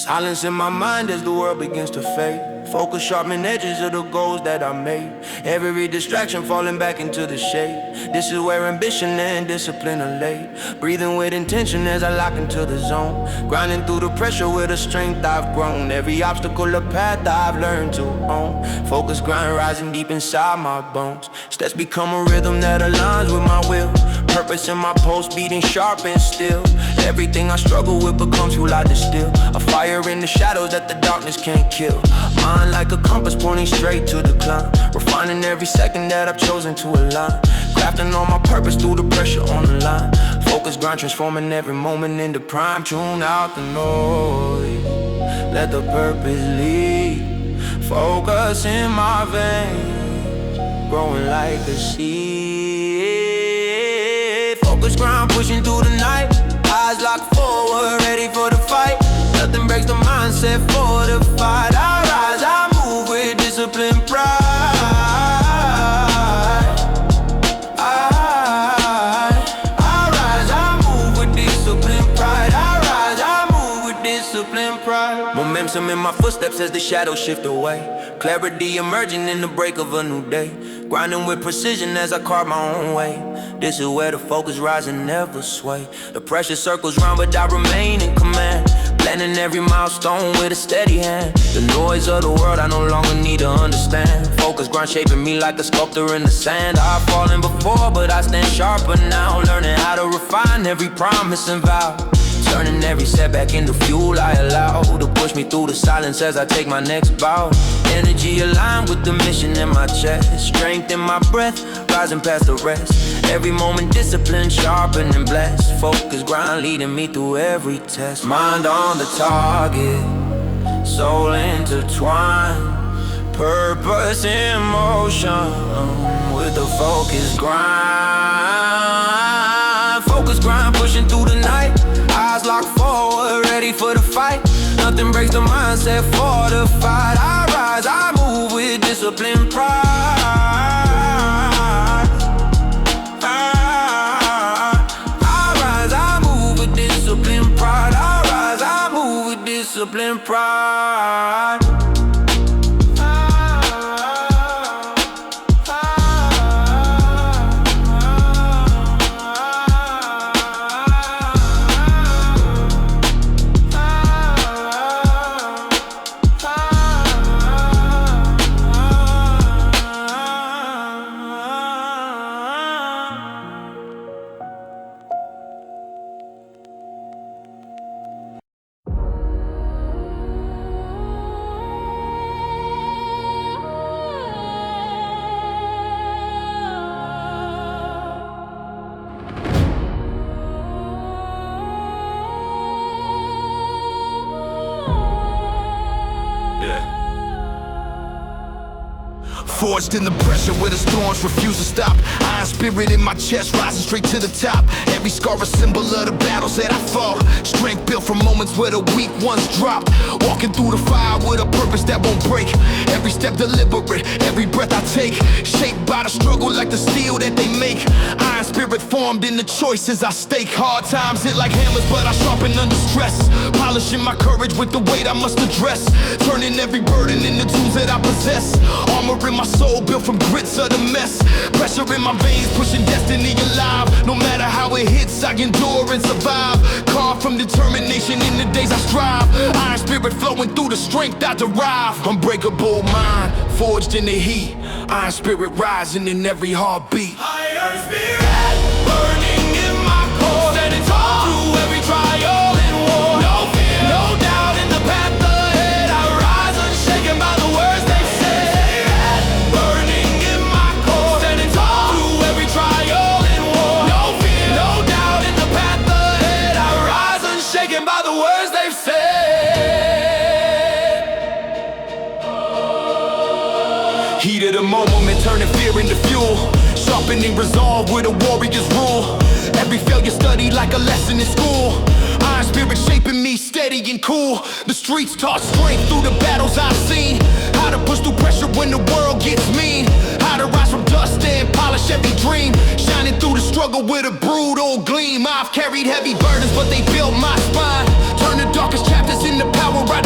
Silence in my mind as the world begins to fade. Focus sharpening edges of the goals that I made. Every distraction falling back into the shade. This is where ambition and discipline are laid. Breathing with intention as I lock into the zone. Grinding through the pressure with the strength I've grown. Every obstacle a path I've learned to own. Focus grind rising deep inside my bones. Steps become a rhythm that aligns with my will. Purpose in my pulse beating sharp and still. Everything I struggle with becomes fuel I distill. A fire in the shadows that the darkness can't kill. Mind like a compass pointing straight to the climb. Refining every second that I've chosen to align. Crafting all my purpose through the pressure on the line. Focus grind transforming every moment into prime. Tune out the noise, let the purpose lead. Focus in my veins, growing like a seed. Focus grind pushing through the night. Eyes locked forward, ready for the fight. Nothing breaks the mindset fortified. I rise, I move with discipline, pride. I rise, I move with discipline, pride. I rise, I move with discipline, pride. Momentum in my footsteps as the shadows shift away. Clarity emerging in the break of a new day. Grinding with precision as I carve my own way. This is where the focus rise and never sway. The pressure circles round but I remain in command. Planning every milestone with a steady hand. The noise of the world I no longer need to understand. Focus grind shaping me like a sculptor in the sand. I've fallen before but I stand sharper now. Learning how to refine every promise and vow. Turning every setback into fuel I allow to push me through the silence as I take my next bow. Energy aligned with the mission in my chest. Strength in my breath, rising past the rest. Every moment discipline, sharpened and blessed. Focus grind leading me through every test. Mind on the target, soul intertwined. Purpose in motion with the focus grind. Focus grind pushing through the night. Eyes locked forward, ready for the fight. Nothing breaks the mindset fortified. I rise, I move with discipline, pride. I rise, I move with discipline, pride. I rise, I move with discipline, pride. Forged in the pressure where the storms refuse to stop. Iron spirit in my chest, rising straight to the top. Every scar a symbol of the battles that I fought. Strength built from moments where the weak ones dropped. Walking through the fire with a purpose that won't break. Every step deliberate, every breath I take. Shaped by the struggle like the steel that they make. Iron spirit formed in the choices I stake. Hard times hit like hammers but I sharpen under stress. Polishing my courage with the weight I must address. Turning every burden into tools that I possess. Armor in my soul built from grits of the mess. Pressure in my veins pushing destiny alive. No matter how it hits I endure and survive. Carved from determination in the days I strive. Iron spirit flowing through the strength I derive. Unbreakable mind forged in the heat. Iron spirit rising in every heartbeat. Iron spirit burning in my core. Standing tall through every trial and war. No fear, no doubt in the path ahead. I rise unshaken by the words they say. By the words they've said. Heat of the moment, turning fear into fuel. Sharpening resolve with a warrior's rule. Every failure studied like a lesson in school. Iron spirit shaping me steady and cool. The streets taught strength through the battles I've seen. How to push through pressure when the world gets mean. How to rise from dust and polish every dream. Shining through the struggle with a brutal gleam. I've carried heavy burdens but they built my spine. Turn the darkest chapters into power I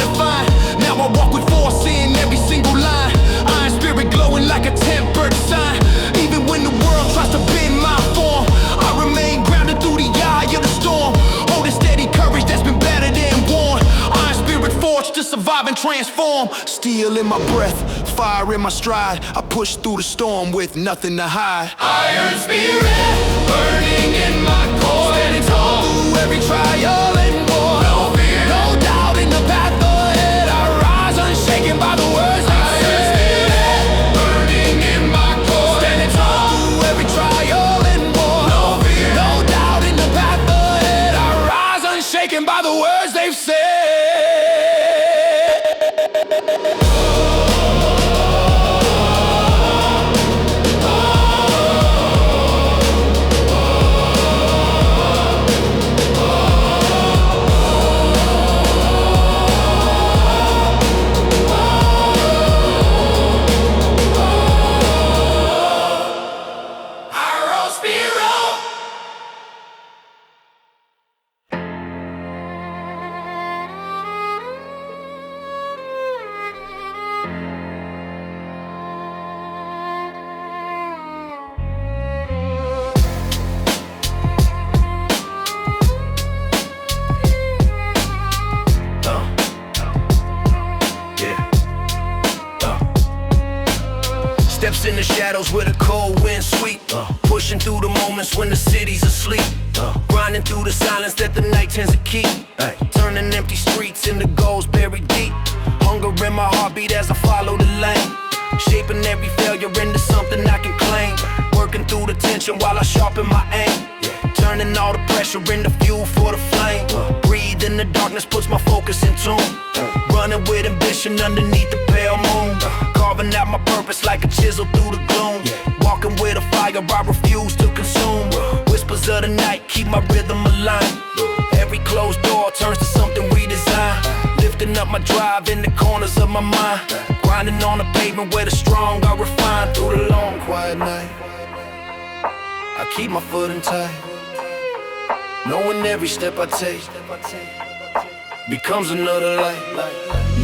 steel in my breath, fire in my stride. I push through the storm with nothing to hide. Iron spirit burning in my core, standing tall Through every trial and war, no fear, no doubt in the path ahead. I rise unshaken by the words they Iron said. spirit burning in my core, standing tall Through every trial and war, no fear, no doubt in the path ahead. I rise unshaken by the words they've said. Steps in the shadows where the cold wind sweep, pushing through the moments when the city's asleep, grinding through the silence that the night tends to keep, turning empty streets into goals buried deep. Hunger in my heartbeat as I follow the lane, shaping every failure into something I can claim. Working through the tension while I sharpen my aim, turning all the pressure into fuel for the flame. Breathe in the darkness, puts my focus in tune, running with ambition underneath the pale moon, carving out my purpose like a chisel through the gloom. Walking with a fire I refuse to consume. Whispers of the night keep my rhythm aligned. Every closed door turns to something redesigned. Lifting up my drive in the corners of my mind, grinding on the pavement where the strong are refined. Through the long quiet night, I keep my footing tight, knowing every step I take becomes another light.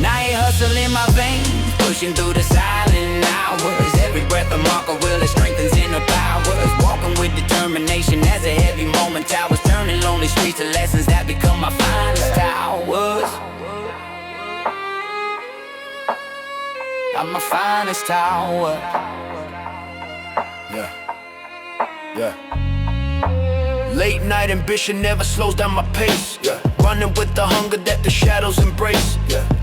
Night hustle in my veins, pushing through the silent hours. Every breath a marker will that strengthens inner powers. Walking with determination as a heavy moment towers, turning lonely streets to lessons that become my finest towers. I'm my finest tower. Late night ambition never slows down my pace, running with the hunger that the shadows embrace.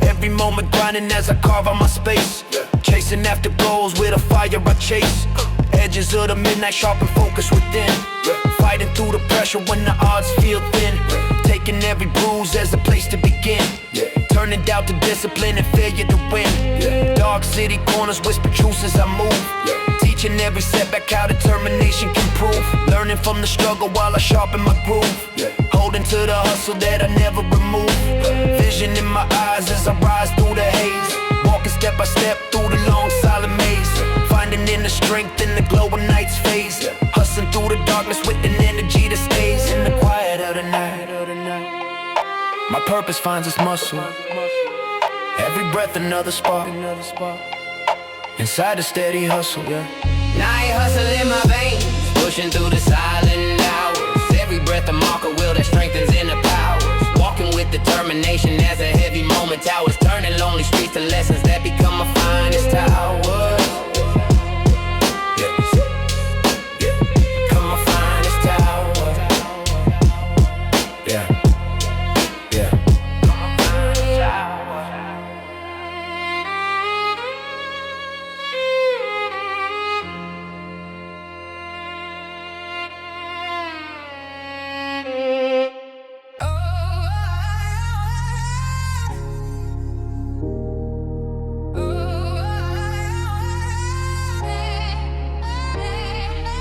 Every moment grinding as I carve out my space, chasing after goals with a fire I chase. Edges of the midnight sharpen focus within, fighting through the pressure when the odds feel thin, taking every bruise as a place to begin, turning doubt to discipline and failure to win. Dark city corners whisper truths as I move, teaching every setback how determination can prove. Learning from the struggle while I sharpen my groove, holding to the hustle that I never remove. Vision in my eyes as I rise through the haze, walking step by step through the long silent maze, finding inner strength in the glow of night's phase, hustling through the darkness with an energy that stays in the quiet of the night. My purpose finds its muscle, every breath another spark, inside a steady hustle. Night hustle in my veins, pushing through the silent hours. Every breath a marker will that strengthens inner powers. Walking with determination as a heavy moment towers, turning lonely streets to lessons that become my finest towers. Become my finest towers.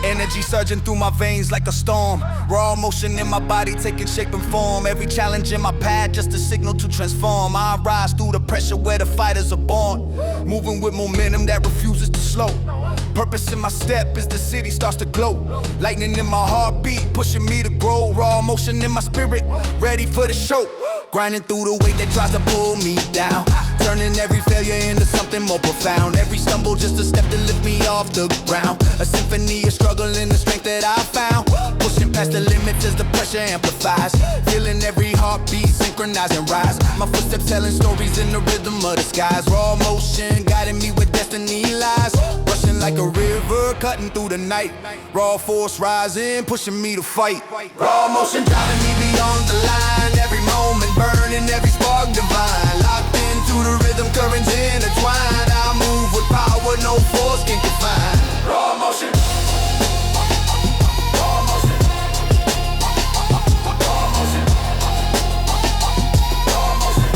Energy surging through my veins like a storm. Raw motion in my body taking shape and form. Every challenge in my path just a signal to transform. I rise through the pressure where the fighters are born, moving with momentum that refuses to slow. Purpose in my step as the city starts to glow. Lightning in my heartbeat, pushing me to grow. Raw emotion in my spirit, ready for the show. Grinding through the weight that tries to pull me down, turning every failure into something more profound. Every stumble just a step to lift me off the ground. A symphony of struggle and the strength that I found. Pushing past the limits as the pressure amplifies. Feeling every heartbeat synchronize and rise. My footsteps telling stories in the rhythm of the skies. Raw motion guiding me where destiny lies. Rushing like a river cutting through the night. Raw force rising, pushing me to fight. Raw motion driving me beyond the line. Every moment burning, every spark divine. Locked into the rhythm, currents intertwined. I move with power, no force can confine. Raw motion. Raw motion. Raw motion. Raw motion.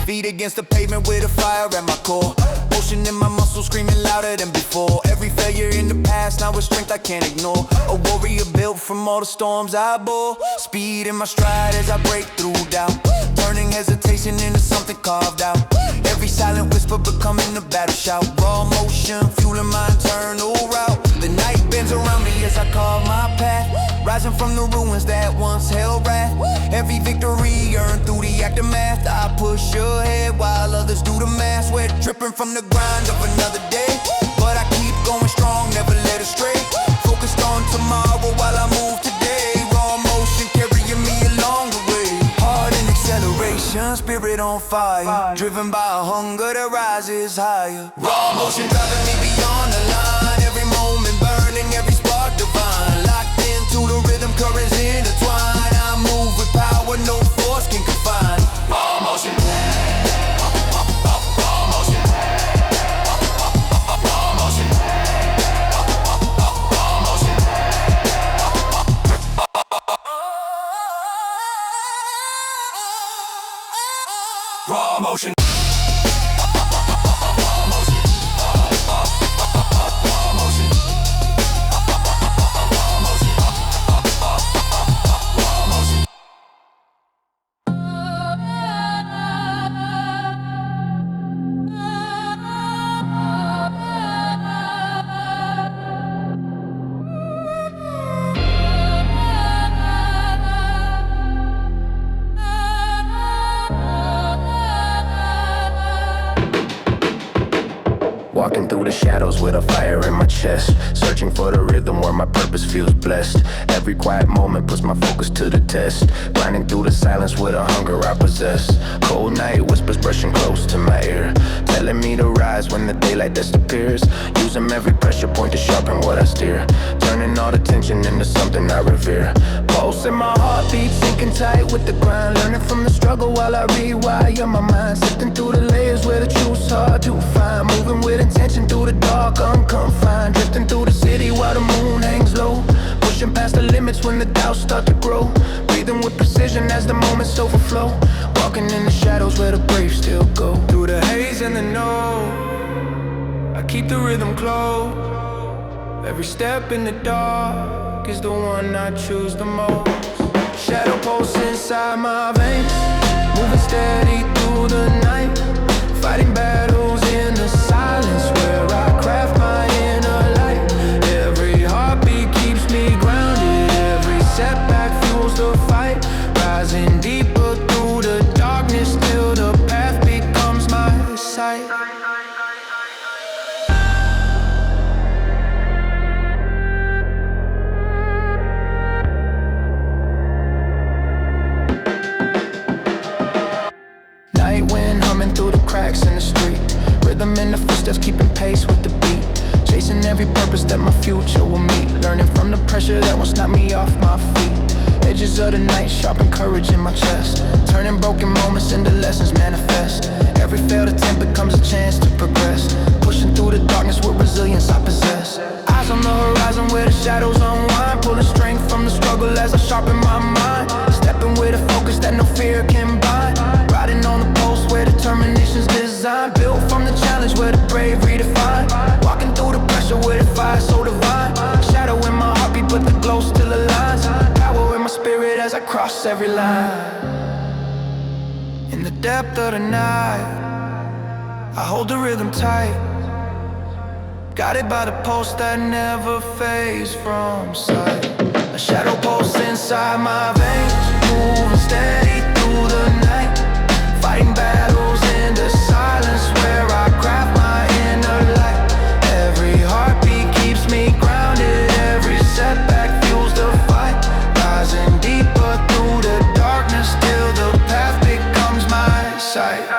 Feet against the pavement with a fire at my core. Motion in my muscles screaming louder than before. Every failure in the past, now a strength I can't ignore. A warrior built from all the storms I bore. Speed in my stride as I break through doubt, turning hesitation into something carved out. Every silent whisper becoming a battle shout. Raw motion, fueling my internal route. The night bends around me as I carve my path, rising from the ruins that once held wrath. Every victory earned through the aftermath. I push ahead while others do the math. Sweat dripping from the grind of another day, but I keep going strong, never let astray. Focused on tomorrow while I move today. Raw motion carrying me along the way. Heart in acceleration, spirit on fire, driven by a hunger that rises higher. Raw motion driving me beyond the line. Every moment burning, every spark divine. Locked into the rhythm, currents intertwine. I move with power, no force can confine. Raw motion. Raw motion. Walking through the shadows with a fire in my chest, searching for the rhythm where my purpose feels blessed. Every quiet moment puts my focus to the test, grinding through the silence with a hunger I possess. Cold night whispers brushing close to my ear, telling me to rise when the daylight disappears. Using every pressure point to sharpen what I steer, turning all the tension into something I revere. Pulse in my heartbeat sinking tight with the grind, learning from the struggle while I rewire my mind. Sifting through the layers where the truth's hard to find, moving with intention through the dark, unconfined. Drifting through the city while the moon hangs low, pushing past the limits when the doubts start to grow. Breathing with precision as the moments overflow, walking in the shadows where the brave still go. Through the haze and the no, I keep the rhythm close. Every step in the dark is the one I choose the most. Shadow pulse inside my veins, moving steady through the night, fighting battles in the silence where I craft my inner light. Every heartbeat keeps me grounded, every setback fuels the fight, rising deeper through the darkness till the path becomes my sight. Night wind humming through the cracks in the street, rhythm in the footsteps keeping pace with the beat, chasing every purpose that my future will meet, learning from the pressure that won't stop me off my feet. Edges of the night sharpen courage in my chest, turning broken moments into lessons manifest. Every failed attempt becomes a chance to progress, pushing through the darkness with resilience I possess. Eyes on the horizon where the shadows unwind, pulling strength from the struggle as I sharpen my mind, stepping with a focus that no fear can bind, riding on the pulse where determination's designed, built from the challenge where the brave redefine, walking through the pressure with a fire so divine. Shadow in my heartbeat but the glow still aligns, power in my spirit as I cross every line. In the depth of the night, I hold the rhythm tight, Guided by the pulse that never fades from sight. A shadow pulse inside my veins, moving steady through the night, fighting battles in the silence where I craft my inner light. Every heartbeat keeps me grounded, every setback fuels the fight, rising deeper through the darkness till the path becomes my sight.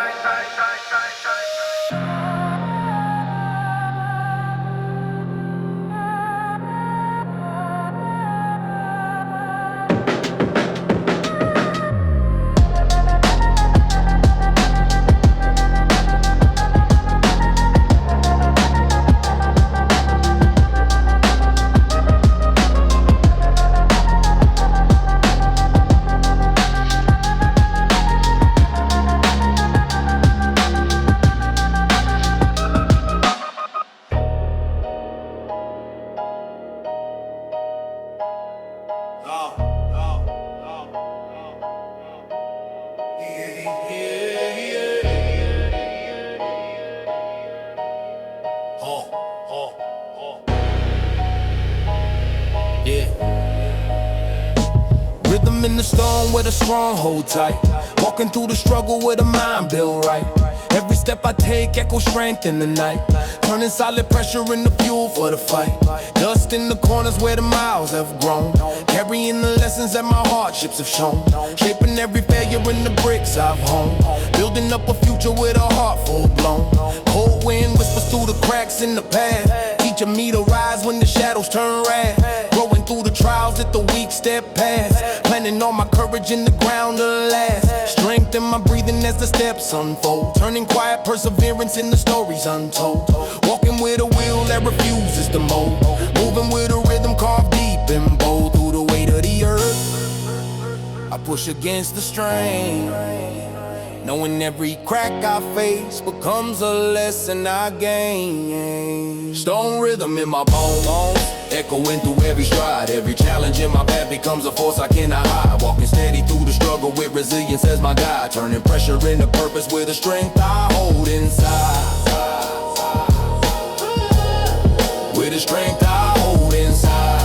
Rhythm in the storm with a stronghold tight. Walking through the struggle with a mind built right. Every step I take echoes strength in the night, turning solid pressure into fuel for the fight. Dust in the corners where the miles have grown, carrying the lessons that my hardships have shown, shaping every failure in the bricks I've honed, building up a future with a heart full blown. Cold wind whispers through the cracks in the path, teaching me to rise when the shadows turn red. Growing through the trials that the weak step past, planting all my courage in the ground to last. Strength in my breathing as the steps unfold, turning quiet perseverance in the stories untold. Walking with a will that refuses to mold, moving with a rhythm carved deep and bold. Through the weight of the earth, I push against the strain, knowing every crack I face becomes a lesson I gain. Stone rhythm in my bones, echoing through every stride. Every challenge in my path becomes a force I cannot hide. Walking steady through the struggle with resilience as my guide, turning pressure into purpose with the strength I hold inside. With the strength I hold inside.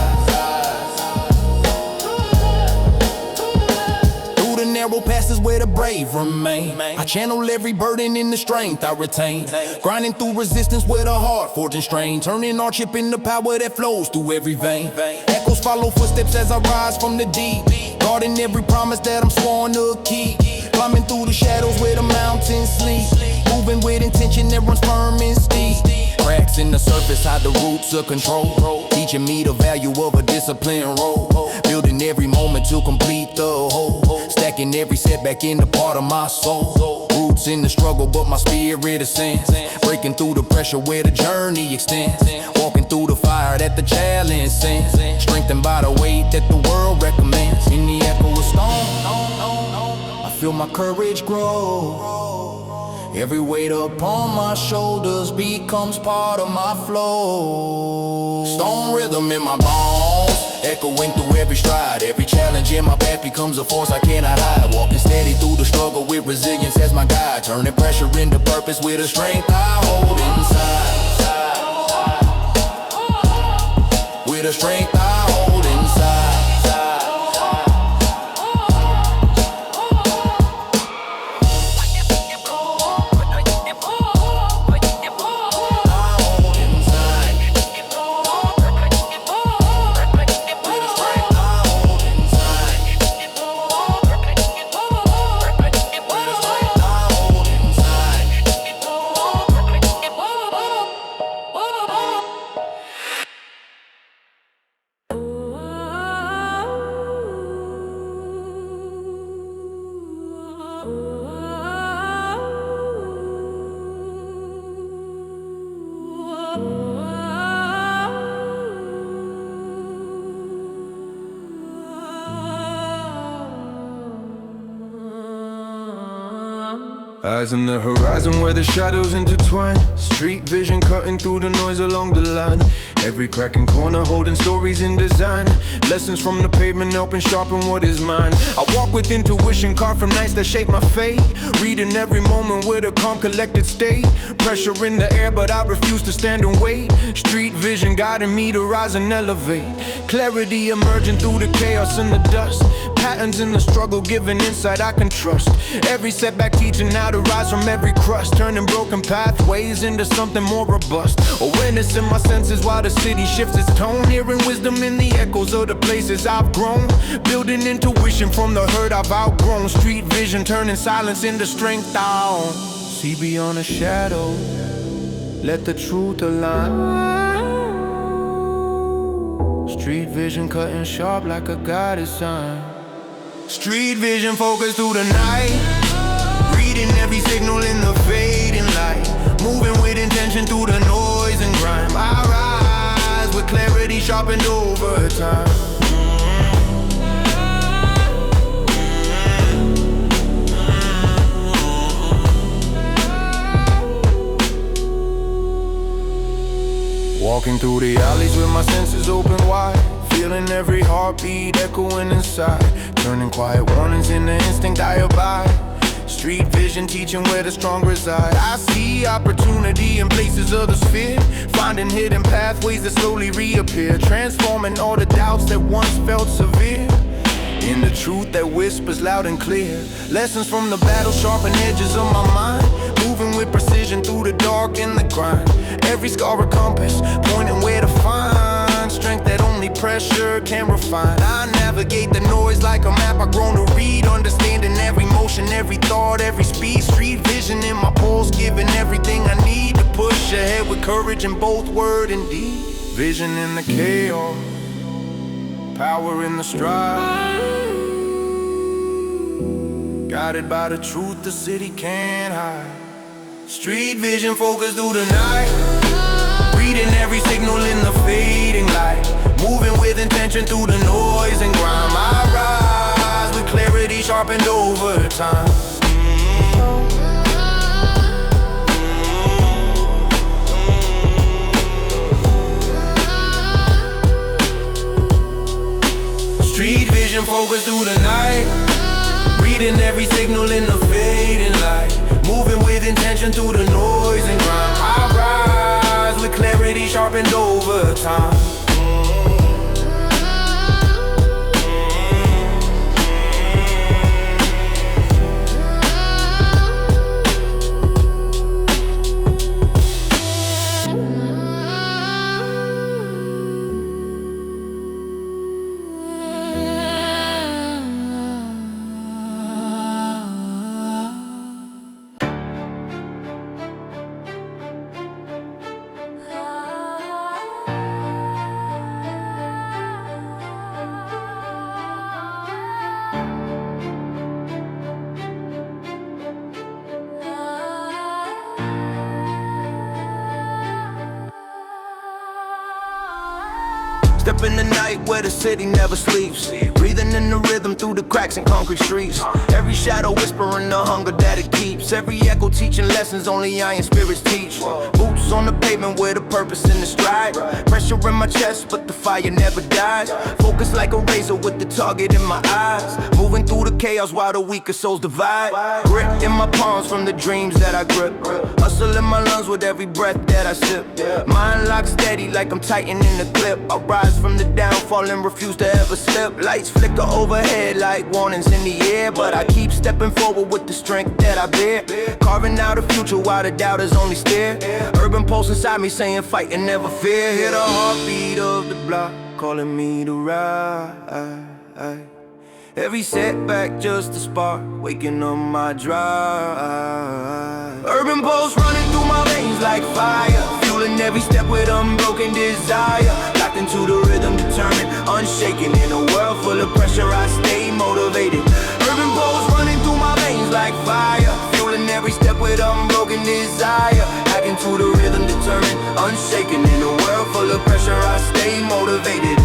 Narrow passes where the brave remain, I channel every burden in the strength I retain, grinding through resistance with a heart forging strain, turning hardship into power that flows through every vein. Echoes follow footsteps as I rise from the deep, guarding every promise that I'm sworn to keep, climbing through the shadows where the mountains sleep, moving with intention that runs firm and steep. Cracks in the surface hide the roots of control, teaching me the value of a disciplined road, building every moment to complete the whole, stacking every setback in the part of my soul. Roots in the struggle but my spirit ascends, breaking through the pressure where the journey extends, walking through the fire that the challenge sends, strengthened by the weight that the world recommends. In the echo of stone, I feel my courage grow. Every weight upon my shoulders becomes part of my flow. Stone rhythm in my bones, echoing through every stride. Every challenge in my path becomes a force I cannot hide. Walking steady through the struggle with resilience as my guide, turning pressure into purpose with a strength I hold inside. With a strength I hold inside. Eyes on the horizon where the shadows intertwine. Street vision cutting through the noise along the line. Every crack and corner holding stories in design. Lessons from the pavement helping sharpen what is mine. I walk with intuition carved from nights that shape my fate. Reading every moment with a calm collected state. Pressure in the air but I refuse to stand and wait. Street vision guiding me to rise and elevate. Clarity emerging through the chaos and the dust. Patterns in the struggle giving insight I can trust. Every setback teaching how to rise from every crust. Turning broken pathways into something more robust. Awareness in my senses while the city shifts its tone. Hearing wisdom in the echoes of the places I've grown. Building intuition from the hurt I've outgrown. Street vision turning silence into strength I own. See beyond the shadow, let the truth align. Street vision cutting sharp like a guided sign. Street vision focused through the night. Reading every signal in the fading light. Moving with intention through the noise and grime. I rise with clarity sharpened over time. Walking through the alleys with my senses open wide. Feeling every heartbeat echoing inside. Turning quiet warnings into instinct I abide. Street vision teaching where the strong reside. I see opportunity in places others fear. Finding hidden pathways that slowly reappear. Transforming all the doubts that once felt severe in the truth that whispers loud and clear. Lessons from the battle sharpen edges of my mind. Moving with precision through the dark and the grind. Every scar a compass, pointing where to find strength that only pressure can refine. I navigate the noise like a map I've grown to read. Understanding every motion, every thought, every speed. Street vision in my pulse, giving everything I need to push ahead with courage in both word and deed. Vision in the chaos, power in the stride. Guided by the truth the city can't hide. Street vision focused through the night. Reading every signal in the fading light. Moving with intention through the noise and grime. I rise with clarity sharpened over time. Street vision focused through the night. Reading every signal in the fading light. Moving with intention through the noise and grime. I rise with clarity sharpened over time. Step in the night where the city never sleeps. Breathing in the rhythm through the cracks in concrete streets. Every shadow whispering the hunger that it keeps. Every echo teaching lessons only iron spirits teach. Boots on the pavement with a purpose in the stride. Pressure in my chest but the fire never dies. Focus like a razor with the target in my eyes. Moving through the chaos while the weaker souls divide. Grit in my palms from the dreams that I grip. Hustle in my lungs with every breath that I sip. Mind locked steady like I'm tightening the clip. I rise from the downfall and refuse to ever slip. Lights flicker overhead like warnings in the air, but I keep stepping forward with the strength that I bear. Carving out a future while the doubters only stare. Urban pulse inside me saying fight and never fear. Hear the heartbeat of the block calling me to ride. Every setback just a spark, waking up my drive. Urban pulse running through my veins like fire. Fueling every step with unbroken desire. Locked into the rhythm, determined, unshaken. In a world full of pressure, I stay motivated. Urban pulse running through my veins like fire. Fueling every step with unbroken desire. Hacking to the rhythm, determined, unshaken. In a world full of pressure, I stay motivated.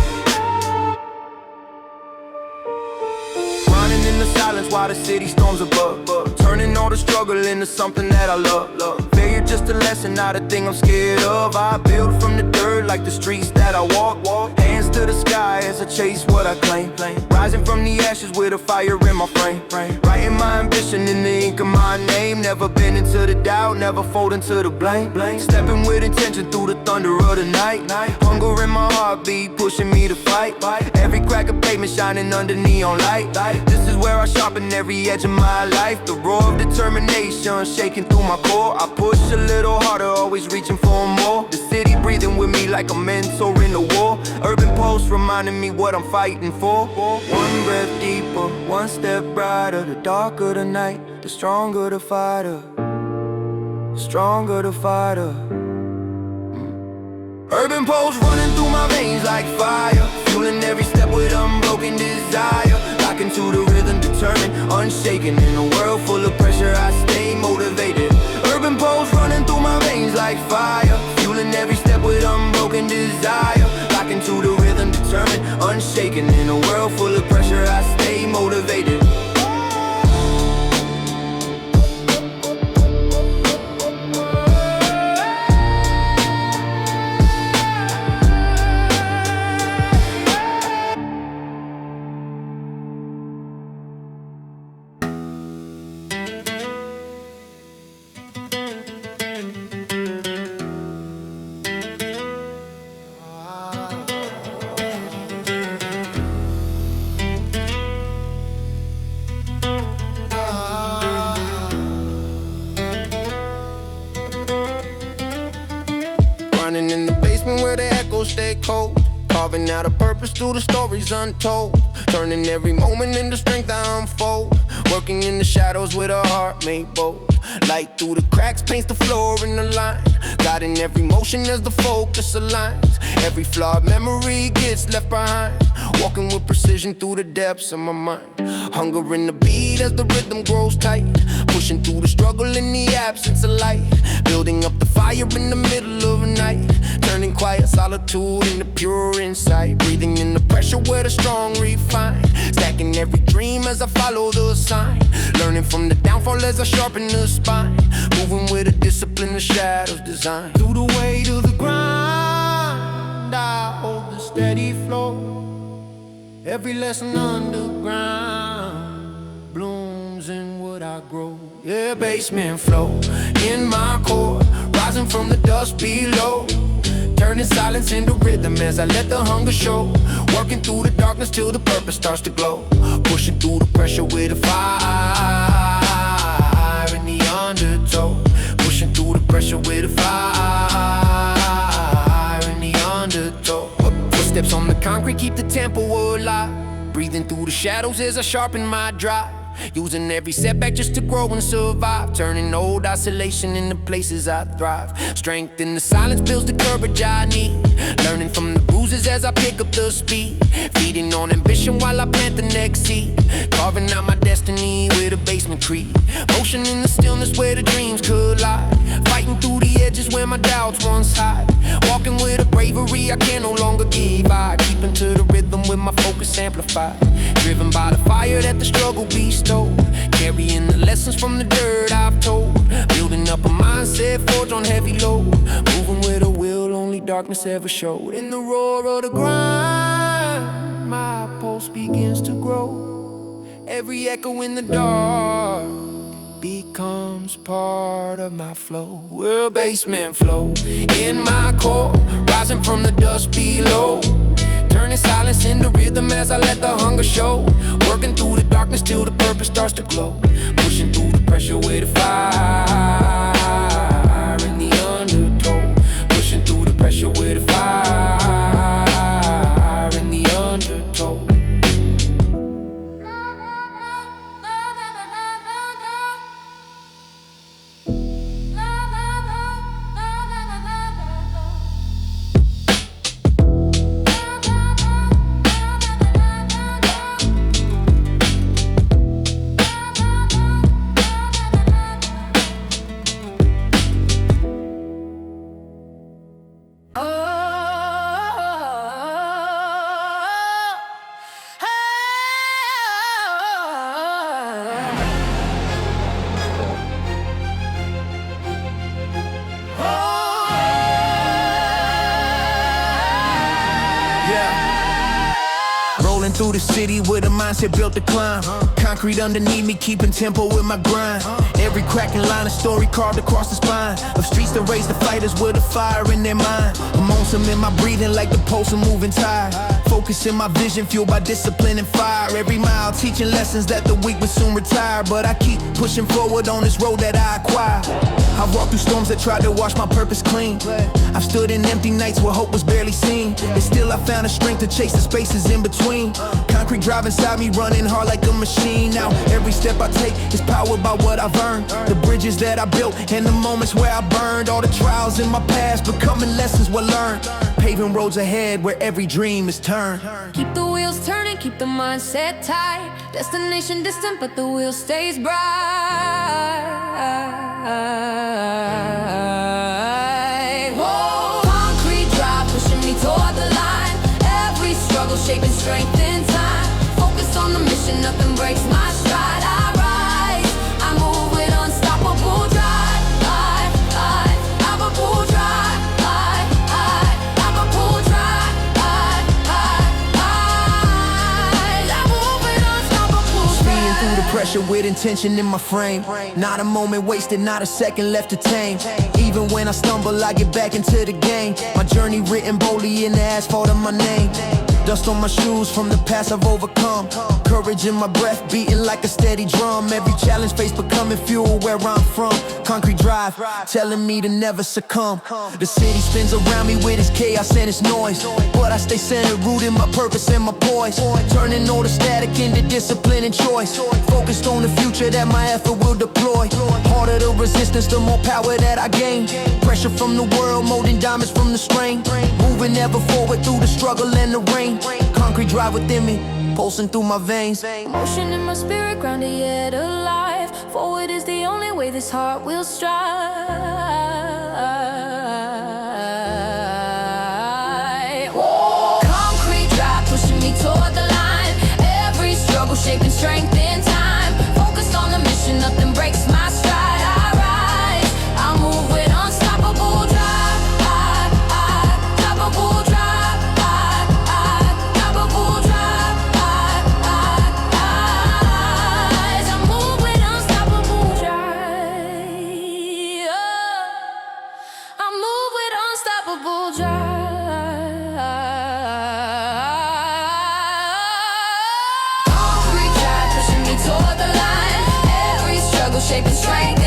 In the silence while the city storms above. Turning all the struggle into something that I love. Failure just a lesson, not a thing I'm scared of. I build from the dirt like the streets that I walk. Hands to the sky as I chase what I claim. Rising from the ashes with a fire in my frame. Writing my ambition in the ink of my name. Never bend into the doubt, never fold into the blame. Stepping with intention through the thunder of the night. Hunger in my heartbeat pushing me to fight. Every crack of pavement shining under neon light. This is where I sharpen every edge of my life. The roar of determination shaking through my core. I push a little harder, always reaching for more. The city breathing with me like a mentor in the war. Urban posts reminding me what I'm fighting for. One breath deeper, one step brighter. The darker the night, the stronger the fighter. Stronger the fighter. Urban pulse running through my veins like fire. Fueling every step with unbroken desire. Locking to the rhythm, determined, unshaken. In a world full of pressure, I stay motivated. Urban pulse running through my veins like fire. Fueling every step with unbroken desire. Locking to the rhythm, determined, unshaken. In a world full of pressure, I stay motivated. Running in the basement where the echoes stay cold. Carving out a purpose through the stories untold. Turning every moment into strength I unfold. Working in the shadows with a heart made bold. Light through the cracks paints the floor in the line. Guiding every motion as the focus aligns. Every flawed memory gets left behind. Walking with precision through the depths of my mind. Hunger in the beat as the rhythm grows tight. Pushing through the struggle in the absence of light. Building up the fire in the middle of the night. Turning quiet solitude into pure insight. Breathing in the pressure where the strong refine. Stacking every dream as I follow the sign. Learning from the downfall as I sharpen the spine. Moving with a discipline the shadows design. Through the weight of the grind, I hold the steady flow. Every lesson underground blooms in what I grow. Yeah, basement flow in my core. Rising from the dust below. Turning silence into rhythm as I let the hunger show. Working through the darkness till the purpose starts to glow. Pushing through the pressure with a fire in the undertow. Pushing through the pressure with a fire in the undertow. Footsteps on the concrete keep the tempo alive. Breathing through the shadows as I sharpen my drive. Using every setback just to grow and survive. Turning old isolation into places I thrive. Strength in the silence builds the courage I need. Learning from the bruises as I pick up the speed. Feeding on ambition while I plant the next seed. Carving out my destiny with a basement creed. Motion in the stillness where the dreams collide. Fighting through the edges where my doubts once hide. Walking with a bravery I can no longer give. I keep into the rhythm with my focus amplified. Driven by the fire that the struggle bestowed. Carrying the lessons from the dirt I've told. Building up a mindset forged on heavy load. Moving with a will only darkness ever showed. In the roar of the grind, my pulse begins to grow. Every echo in the dark becomes part of my flow. We're basement flow in my core. Rising from the dust below. Turning silence into rhythm as I let the hunger show. Working through the darkness till the purpose starts to glow. Pushing through the pressure with a fire in the undertow. Pushing through the pressure with a fire in the undertow. Rolling through the city with a mindset built to climb. Concrete underneath me, keeping tempo with my grind. Every cracking line, a story carved across the spine of streets that raise the fighters with a fire in their mind. Emotion in my breathing like the pulse of moving tide. Focusing my vision, fueled by discipline and fire. Every mile teaching lessons that the weak will soon retire. But I keep pushing forward on this road that I acquire. I've walked through storms that tried to wash my purpose clean. I've stood in empty nights where hope was barely seen. And still I found the strength to chase the spaces in between. Concrete drive inside me, running hard like a machine. Now every step I take is powered by what I've earned. The bridges that I built and the moments where I burned. All the trials in my past becoming lessons well learned. Paving roads ahead where every dream is turned. Keep the wheels turning, keep the mindset tight. Destination distant, but the wheel stays bright. Whoa. Concrete drive pushing me toward the line. Every struggle shaping strength in time. Focus on the mission, nothing breaks my stride. I rise, I move with unstoppable drive. Liverpool drive, Liverpool drive, I move with unstoppable drive. Speeding through the pressure with intention in my frame. Not a moment wasted, not a second left to tame. Even when I stumble, I get back into the game. My journey written boldly in the asphalt of my name. Dust on my shoes from the past I've overcome. Courage in my breath, beating like a steady drum. Every challenge faced becoming fuel where I'm from. Concrete drive, telling me to never succumb. The city spins around me with its chaos and its noise, but I stay centered, rooted in my purpose and my poise. Turning all the static into discipline and choice. Focused on the future that my effort will deploy. Harder the resistance, the more power that I gain. Pressure from the world, molding diamonds from the strain. Moving ever forward through the struggle and the rain. Concrete drive within me, pulsing through my veins. Motion in my spirit, grounded yet alive. Forward is the only way this heart will strive. Whoa. Concrete drive pushing me toward the line. Every struggle shaping strength in time. Focused on the mission, nothing breaks my stride. I rise, I move with unstoppable drive. Unstoppable drive. Concrete drive pushing me toward the line. Every struggle shaping strength